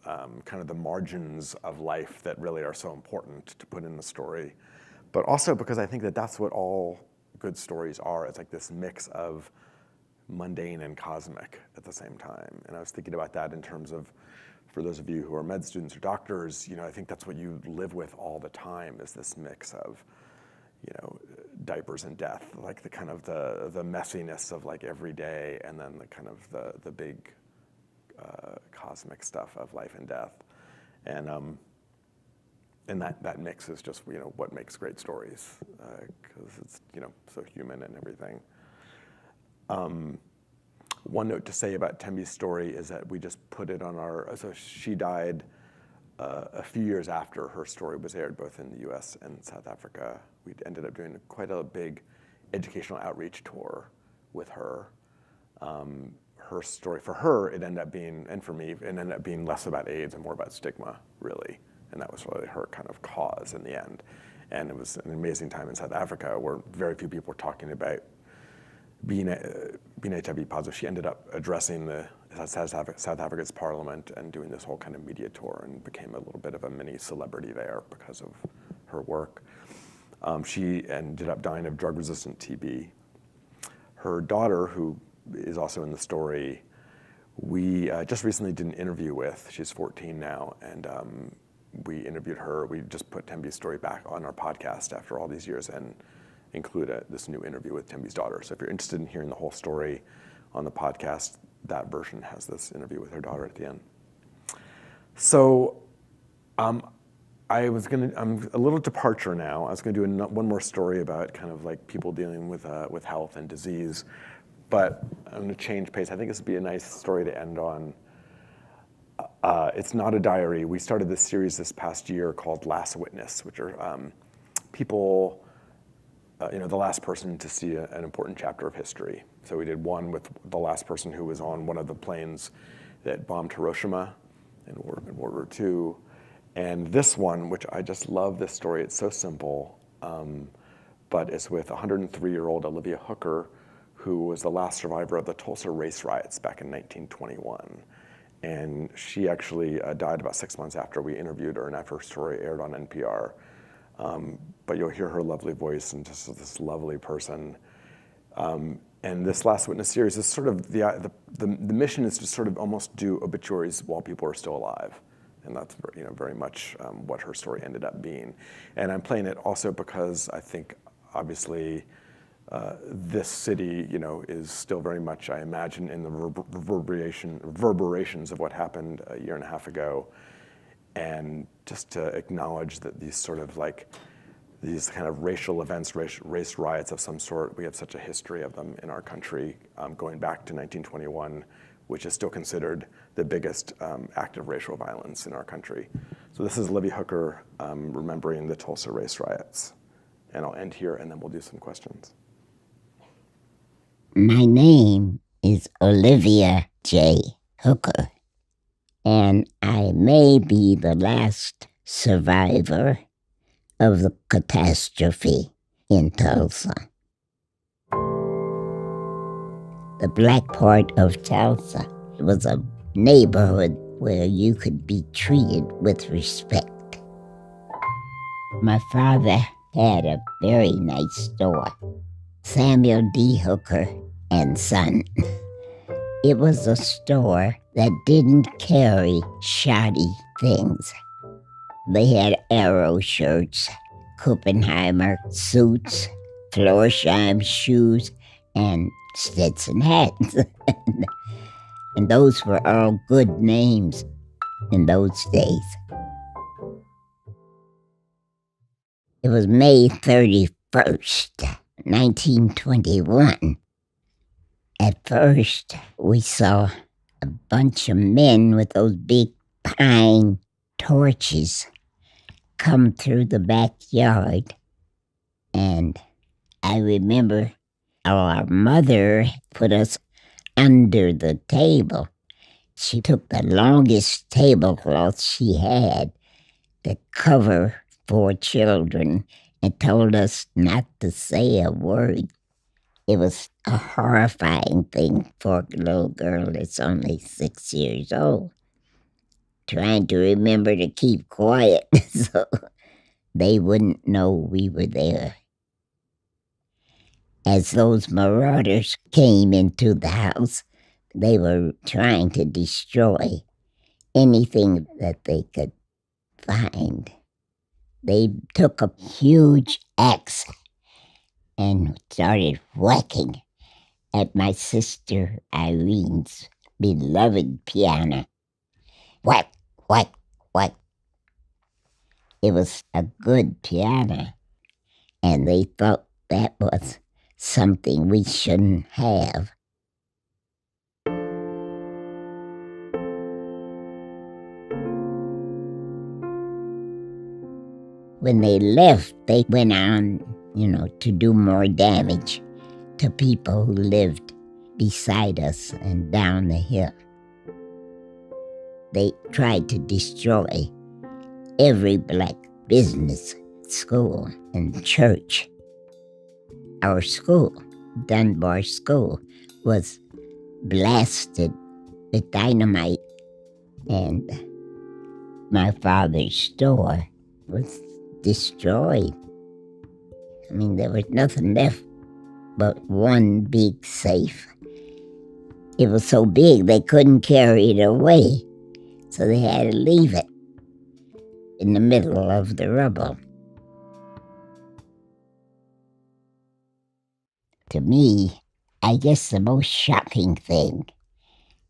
kind of the margins of life that really are so important to put in the story. But also because I think that that's what all good stories are. It's like this mix of mundane and cosmic at the same time. And I was thinking about that in terms of, for those of you who are med students or doctors, I think that's what you live with all the time is this mix of, diapers and death, the kind of the messiness of every day, and then the kind of the big cosmic stuff of life and death, and that mix is just what makes great stories, because it's so human and everything. One note to say about Tembi's story is that we just put it on so she died a few years after her story was aired, both in the US and South Africa. We ended up doing quite a big educational outreach tour with her. Her story, for her, it ended up being, and for me, it ended up being less about AIDS and more about stigma, really. And that was really her kind of cause in the end. And it was an amazing time in South Africa where very few people were talking about being HIV positive. She ended up addressing South Africa's parliament and doing this whole kind of media tour and became a little bit of a mini celebrity there because of her work. She ended up dying of drug-resistant TB. Her daughter, who is also in the story, we just recently did an interview with. She's 14 now, and we interviewed her. We just put Tembi's story back on our podcast after all these years and include this new interview with Tembi's daughter. So if you're interested in hearing the whole story on the podcast, that version has this interview with her daughter at the end. So I'm a little departure now. I was gonna do one more story about kind of people dealing with health and disease, but I'm gonna change pace. I think this would be a nice story to end on. It's not a diary. We started this series this past year called Last Witness, which are people, the last person to see an important chapter of history. So we did one with the last person who was on one of the planes that bombed Hiroshima in World War II. And this one, which I just love this story, it's so simple, but it's with 103-year-old Olivia Hooker, who was the last survivor of the Tulsa race riots back in 1921. And she actually died about 6 months after we interviewed her and after her story aired on NPR. But you'll hear her lovely voice and just this lovely person. And this Last Witness series is sort of, the mission is to sort of almost do obituaries while people are still alive. And that's very much what her story ended up being. And I'm playing it also because I think, obviously, this city, is still very much, I imagine, in the reverberations of what happened a year and a half ago. And just to acknowledge that these sort of these kind of racial events, race riots of some sort, we have such a history of them in our country, going back to 1921, which is still considered the biggest act of racial violence in our country. So this is Olivia Hooker remembering the Tulsa race riots. And I'll end here, and then we'll do some questions. My name is Olivia J. Hooker, and I may be the last survivor of the catastrophe in Tulsa. The black part of Tulsa was a neighborhood where you could be treated with respect. My father had a very nice store, Samuel D. Hooker and Son. It was a store that didn't carry shoddy things. They had Arrow shirts, Kuppenheimer suits, Florsheim shoes, and Stetson hats. And those were all good names in those days. It was May 31st, 1921. At first, we saw a bunch of men with those big pine torches come through the backyard. And I remember our mother put us under the table. She took the longest tablecloth she had to cover 4 children and told us not to say a word. It was a horrifying thing for a little girl that's only 6 years old, trying to remember to keep quiet so they wouldn't know we were there. As those marauders came into the house, they were trying to destroy anything that they could find. They took a huge axe and started whacking at my sister Irene's beloved piano. Whack, whack, whack. It was a good piano, and they thought that was something we shouldn't have. When they left, they went on, to do more damage to people who lived beside us and down the hill. They tried to destroy every black business, school, and church. Our school, Dunbar School, was blasted with dynamite, and my father's store was destroyed. I mean, there was nothing left but one big safe. It was so big they couldn't carry it away, so they had to leave it in the middle of the rubble. To me, I guess the most shocking thing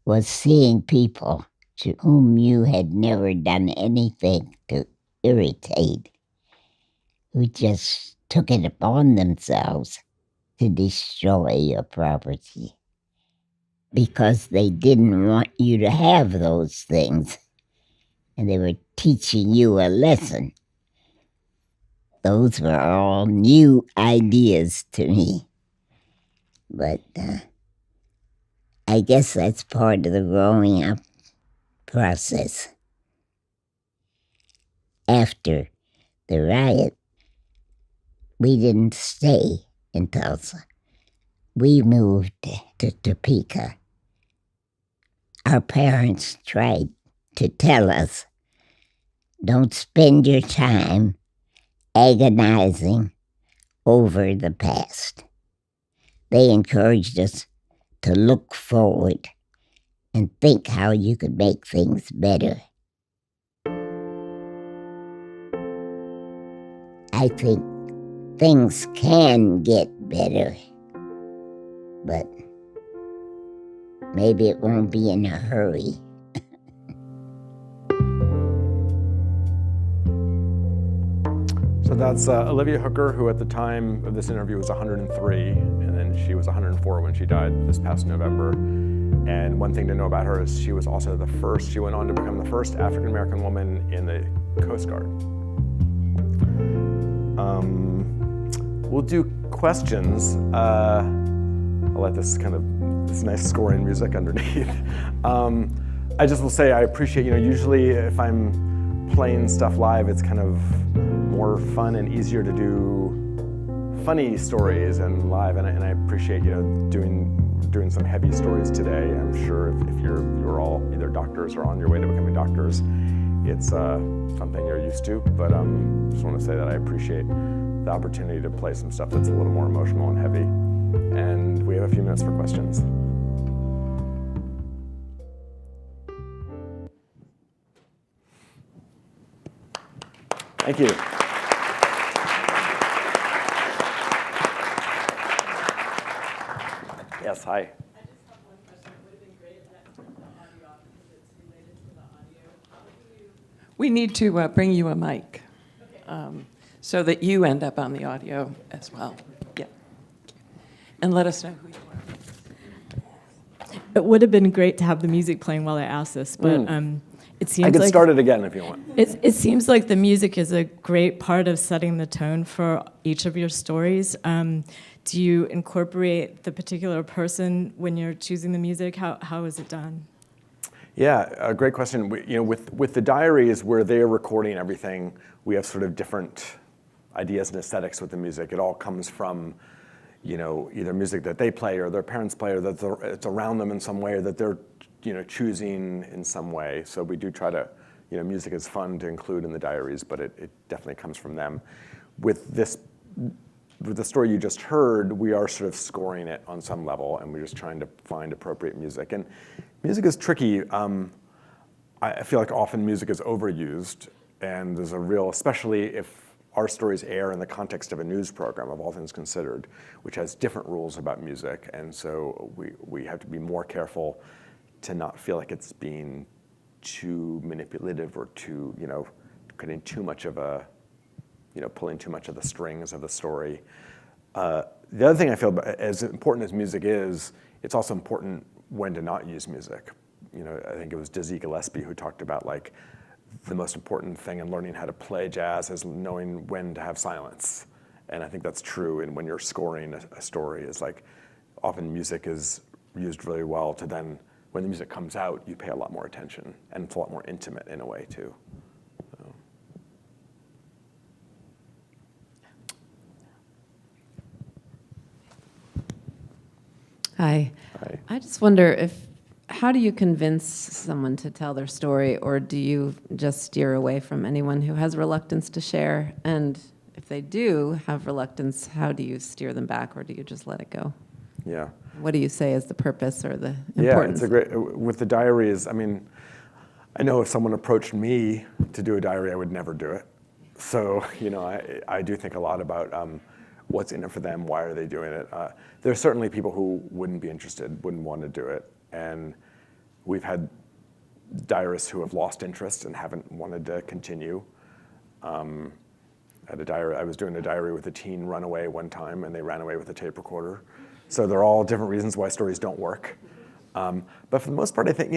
was seeing people to whom you had never done anything to irritate, who just took it upon themselves to destroy your property because they didn't want you to have those things, and they were teaching you a lesson. Those were all new ideas to me. But I guess that's part of the growing up process. after the riot, we didn't stay in Tulsa. We moved to Topeka. Our parents tried to tell us, don't spend your time agonizing over the past. They encouraged us to look forward and think how you could make things better. I think things can get better, but maybe it won't be in a hurry. So that's Olivia Hooker, who at the time of this interview was 103, and then she was 104 when she died this past November. And one thing to know about her is she was also she went on to become the first African-American woman in the Coast Guard. We'll do questions. I'll let this nice scoring music underneath. I just will say I appreciate, usually if I'm playing stuff live, it's kind of more fun and easier to do funny stories and live, and I appreciate, doing some heavy stories today. I'm sure if you're all either doctors or on your way to becoming doctors, it's something you're used to, but just want to say that I appreciate the opportunity to play some stuff that's a little more emotional and heavy. And we have a few minutes for questions. Thank you. Yes, hi. I just have one question. It would have been great if that turned the audio off because it's related to the audio. We need to bring you a mic so that you end up on the audio as well. Yeah. And let us know who you are. It would have been great to have the music playing while I asked this, but it seems I could like start it again if you want. it seems like the music is a great part of setting the tone for each of your stories. Do you incorporate the particular person when you're choosing the music? How is it done? Yeah, a great question. With the diaries, where they're recording everything, we have sort of different ideas and aesthetics with the music. It all comes from, either music that they play or their parents play, or that it's around them in some way, or that they're, choosing in some way. So we do try to, music is fun to include in the diaries, but it definitely comes from them. With the story you just heard, we are sort of scoring it on some level, and we're just trying to find appropriate music. And music is tricky. I feel like often music is overused, and there's a real, especially if our stories air in the context of a news program, of All Things Considered, which has different rules about music, and so we have to be more careful to not feel like it's being too manipulative or too, getting too much of a, pulling too much of the strings of the story. The other thing I feel, as important as music is, it's also important when to not use music. I think it was Dizzy Gillespie who talked about the most important thing in learning how to play jazz is knowing when to have silence. And I think that's true. And when you're scoring a story, is often music is used really well to then, when the music comes out, you pay a lot more attention, and it's a lot more intimate in a way too. So. Hi. Hi. I just wonder how do you convince someone to tell their story, or do you just steer away from anyone who has reluctance to share? And if they do have reluctance, how do you steer them back, or do you just let it go? Yeah. What do you say is the purpose or the importance? Yeah, it's a great, with the diaries, I know if someone approached me to do a diary, I would never do it. So, I do think a lot about what's in it for them, why are they doing it. There are certainly people who wouldn't be interested, wouldn't want to do it. And we've had diarists who have lost interest and haven't wanted to continue. I was doing a diary with a teen runaway one time, and they ran away with a tape recorder. So they're all different reasons why stories don't work. But for the most part, I think,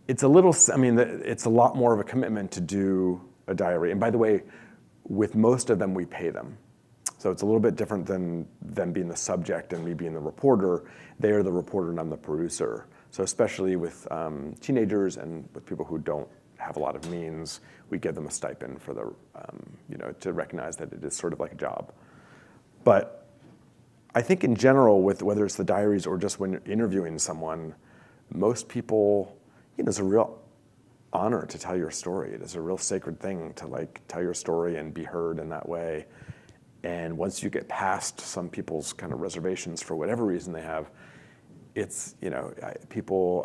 it's it's a lot more of a commitment to do a diary. And by the way, with most of them, we pay them. So it's a little bit different than them being the subject and me being the reporter. They are the reporter and I'm the producer. So especially with teenagers and with people who don't have a lot of means, we give them a stipend for the, to recognize that it is sort of like a job. But I think in general, with whether it's the diaries or just when you're interviewing someone, most people, it's a real honor to tell your story. It is a real sacred thing to like tell your story and be heard in that way. And once you get past some people's kind of reservations for whatever reason they have, it's, people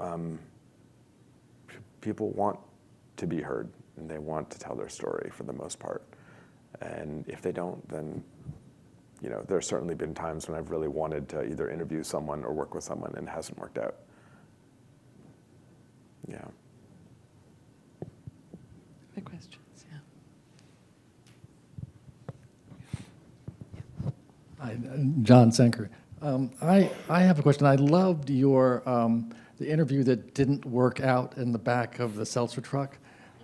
want to be heard and they want to tell their story for the most part. And if they don't, then, there's certainly been times when I've really wanted to either interview someone or work with someone and it hasn't worked out. Yeah. Other questions? Yeah. Hi, John Senker. I have a question. I loved your the interview that didn't work out in the back of the seltzer truck.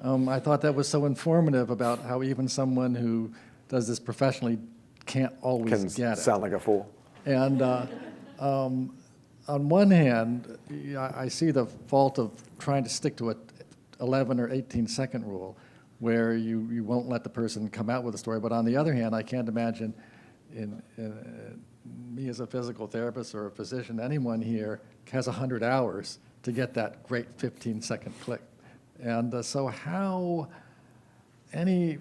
I thought that was so informative about how even someone who does this professionally can't always get it. Sound like a fool. And on one hand, I see the fault of trying to stick to a 11 or 18-second rule where you won't let the person come out with a story. But on the other hand, I can't imagine in me as a physical therapist or a physician, anyone here has 100 hours to get that great 15-second clip. And so any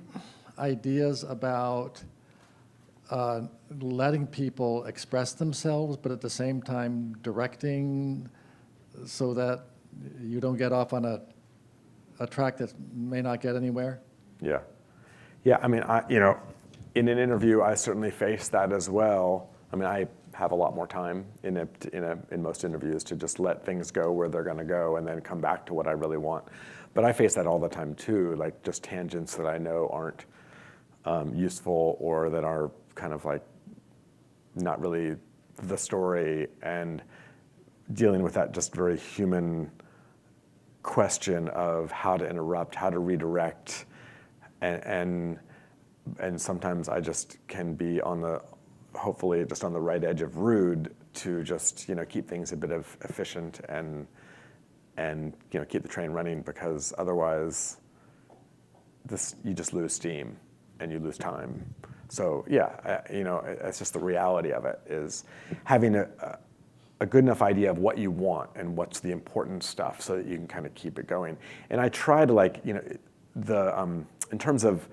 ideas about letting people express themselves, but at the same time directing so that you don't get off on a track that may not get anywhere? Yeah. Yeah, I mean, in an interview, I certainly face that as well. I mean, I have a lot more time in most interviews to just let things go where they're gonna go and then come back to what I really want. But I face that all the time too, like just tangents that I know aren't useful or that are kind of like not really the story, and dealing with that just very human question of how to interrupt, how to redirect, and sometimes I just can be hopefully just on the right edge of rude to just keep things a bit of efficient and keep the train running, because otherwise you just lose steam and you lose time. So yeah, it's just the reality of it is having a good enough idea of what you want and what's the important stuff so that you can kind of keep it going. And I try to in terms of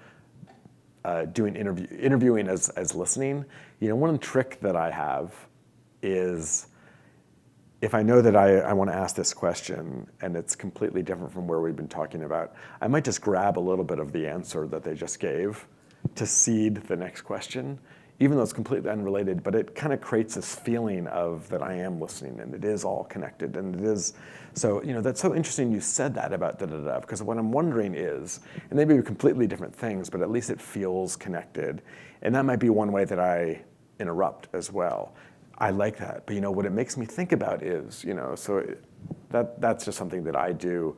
doing interviewing as listening, one trick that I have is if I know that I want to ask this question and it's completely different from where we've been talking about, I might just grab a little bit of the answer that they just gave to seed the next question, even though it's completely unrelated, but it kind of creates this feeling of that I am listening and it is all connected and it is, so, that's so interesting you said that about da-da-da, because what I'm wondering is, and they may be completely different things, but at least it feels connected. And that might be one way that I interrupt as well. I like that, but what it makes me think about is, that's just something that I do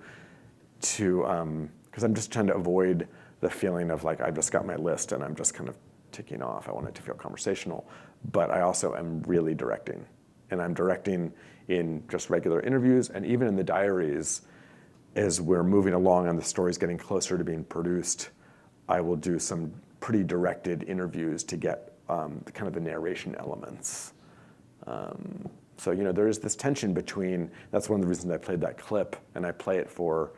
to, because I'm just trying to avoid the feeling of like, I've just got my list and I'm just kind of ticking off. I want it to feel conversational, but I also am really directing. And I'm directing in just regular interviews and even in the diaries as we're moving along and the story's getting closer to being produced, I will do some pretty directed interviews to get kind of the narration elements. So, there is this tension between, that's one of the reasons I played that clip and I play it for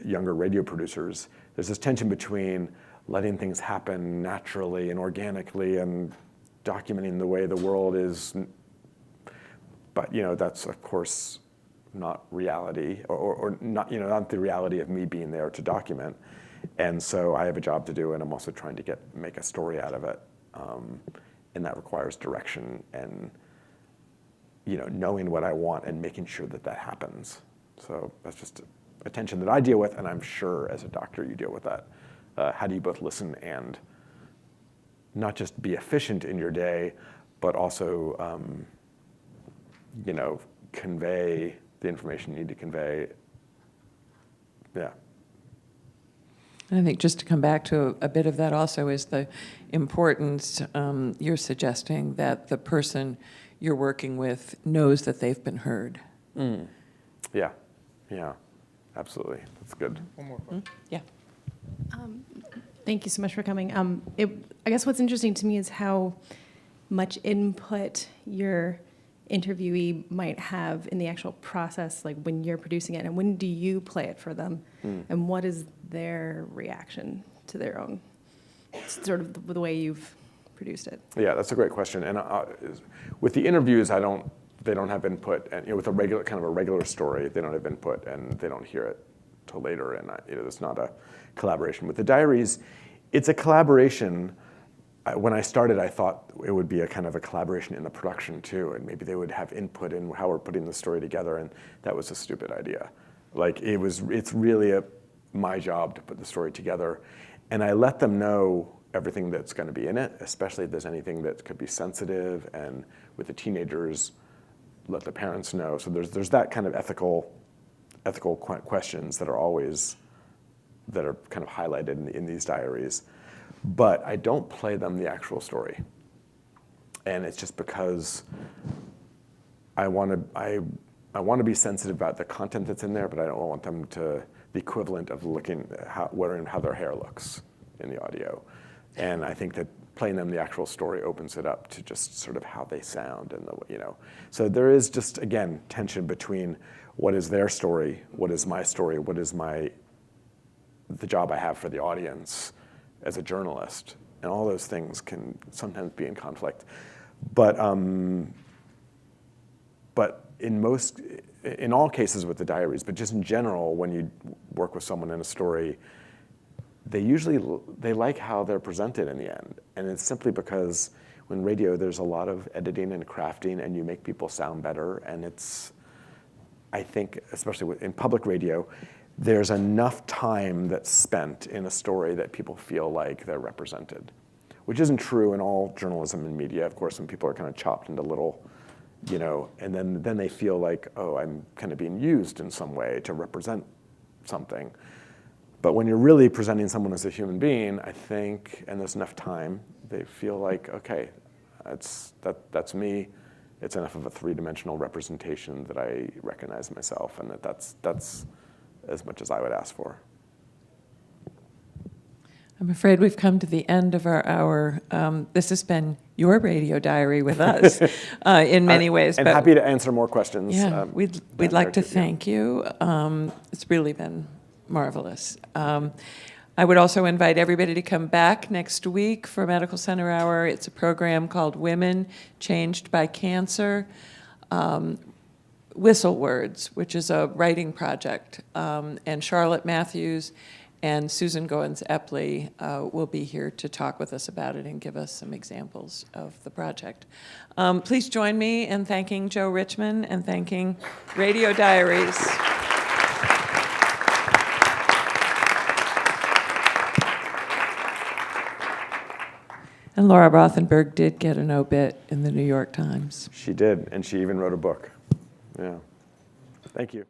younger radio producers. There's this tension between letting things happen naturally and organically and documenting the way the world is, but that's of course not reality or not, not the reality of me being there to document. And so I have a job to do and I'm also trying to make a story out of it. And that requires direction and, knowing what I want and making sure that happens. So that's just a tension that I deal with, and I'm sure as a doctor you deal with that. How do you both listen and not just be efficient in your day, but also, convey the information you need to convey? Yeah. And I think just to come back to a bit of that also is the importance you're suggesting that the person you're working with knows that they've been heard. Yeah, yeah, absolutely. That's good. One more question. Yeah. Thank you so much for coming. I guess what's interesting to me is how much input your interviewee might have in the actual process, like when you're producing it, and when do you play it for them, and what is their reaction to their own, sort of the way you've produced it? Yeah, that's a great question. And with the interviews, they don't have input, and with a regular story, they don't have input, and they don't hear it till later, and there's not a collaboration. With the diaries, it's a collaboration. When I started, I thought it would be a kind of a collaboration in the production too, and maybe they would have input in how we're putting the story together, and that was a stupid idea. Like it's really my job to put the story together, and I let them know everything that's going to be in it, especially if there's anything that could be sensitive, and with the teenagers, let the parents know. So there's that kind of ethical questions that are kind of highlighted in these diaries. But I don't play them the actual story. And it's just because I want to be sensitive about the content that's in there, but I don't want them to the equivalent of looking at how their hair looks in the audio. And I think that playing them the actual story opens it up to just sort of how they sound and So there is just, again, tension between what is their story, what is my story, what is the job I have for the audience as a journalist, and all those things can sometimes be in conflict. But in all cases with the diaries, but just in general, when you work with someone in a story, they like how they're presented in the end, and it's simply because when radio, there's a lot of editing and crafting, and you make people sound better, and I think, especially in public radio, there's enough time that's spent in a story that people feel like they're represented, which isn't true in all journalism and media. Of course, when people are kind of chopped into little, and then they feel like, oh, I'm kind of being used in some way to represent something. But when you're really presenting someone as a human being, I think, and there's enough time, they feel like, okay, that's me. It's enough of a three-dimensional representation that I recognize myself, and that's as much as I would ask for. I'm afraid we've come to the end of our hour. This has been your radio diary with us in many ways. And happy to answer more questions. Yeah, we'd like to thank you. It's really been marvelous. I would also invite everybody to come back next week for Medical Center Hour. It's a program called Women Changed by Cancer. Whistle Words, which is a writing project. And Charlotte Matthews and Susan Goins-Epley will be here to talk with us about it and give us some examples of the project. Please join me in thanking Joe Richman and thanking Radio Diaries. And Laura Rothenberg did get an obit in the New York Times. She did, and she even wrote a book. Yeah. Thank you.